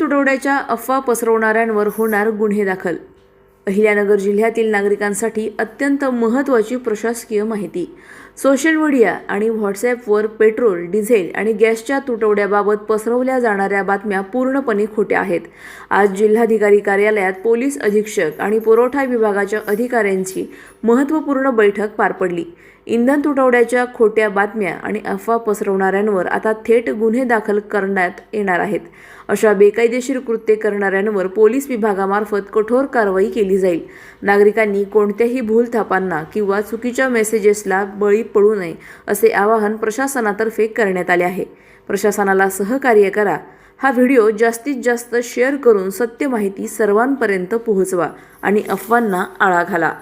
तुटवड्याच्या अफवा पसरवणाऱ्यांवर होणार गुन्हे दाखल। अहिल्यानगर जिल्ह्यातील नागरिकांसाठी अत्यंत महत्त्वाची प्रशासकीय माहिती। सोशल मीडिया आणि व्हॉट्सॲपवर पेट्रोल, डिझेल आणि गॅसच्या तुटवड्याबाबत पसरवल्या जाणाऱ्या बातम्या पूर्णपणे खोट्या आहेत। आज जिल्हाधिकारी कार्यालयात पोलीस अधीक्षक आणि पुरवठा विभागाच्या अधिकाऱ्यांची महत्त्वपूर्ण बैठक पार पडली। इंधन तुटवड्याच्या खोट्या बातम्या आणि अफवा पसरवणाऱ्यांवर आता थेट गुन्हे दाखल करण्यात येणार आहेत। अशा बेकायदेशीर कृत्ये करणाऱ्यांवर पोलीस विभागामार्फत कठोर कारवाई केली जाईल। नागरिकांनी कोणत्याही भूलथापांना किंवा चुकीच्या मेसेजेसला बळी पडू नये असे आवाहन प्रशासनातर्फे करण्यात आले आहे। प्रशासनाला सहकार्य करा। हा व्हिडिओ जास्तीत जास्त शेअर करून सत्य माहिती सर्वांपर्यंत पोहोचवा आणि अफवांना आळा घाला।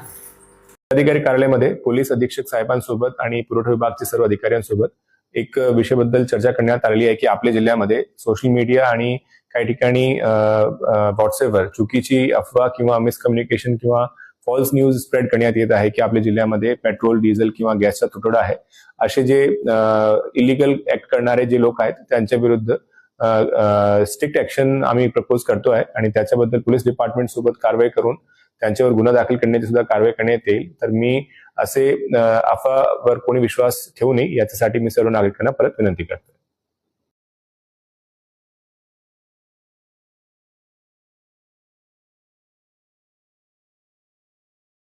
अधिकारी कार्यालयामध्ये पोलीस अधीक्षक साहेबांसोबत आणि पुरवठा विभागाचे सर्व अधिकाऱ्यांसोबत एक विषयाबद्दल चर्चा करण्यात आलेली आहे की आपल्या जिल्ह्यामध्ये सोशल मीडिया आणि काही ठिकाणी व्हॉट्सॲपवर चुकीची अफवा किंवा मिसकम्युनिकेशन किंवा फॉल्स न्यूज स्प्रेड करण्यात येत आहे की आपल्या जिल्ह्यामध्ये पेट्रोल, डिझेल किंवा गॅसचा तुटवडा आहे। असे जे इलिगल ऍक्ट करणारे जे लोक आहेत त्यांच्या विरुद्ध स्ट्रिक्ट ऍक्शन आम्ही प्रपोज करतो आहे आणि त्याच्याबद्दल पोलीस डिपार्टमेंट सोबत कारवाई करून त्यांच्यावर गुन्हा दाखल करण्याची सुद्धा कारवाई करण्यात येईल। तर मी असे अफवावर कोणी विश्वास ठेवू नये याच्यासाठी मी सर्व नागरिकांना परत विनंती करतो।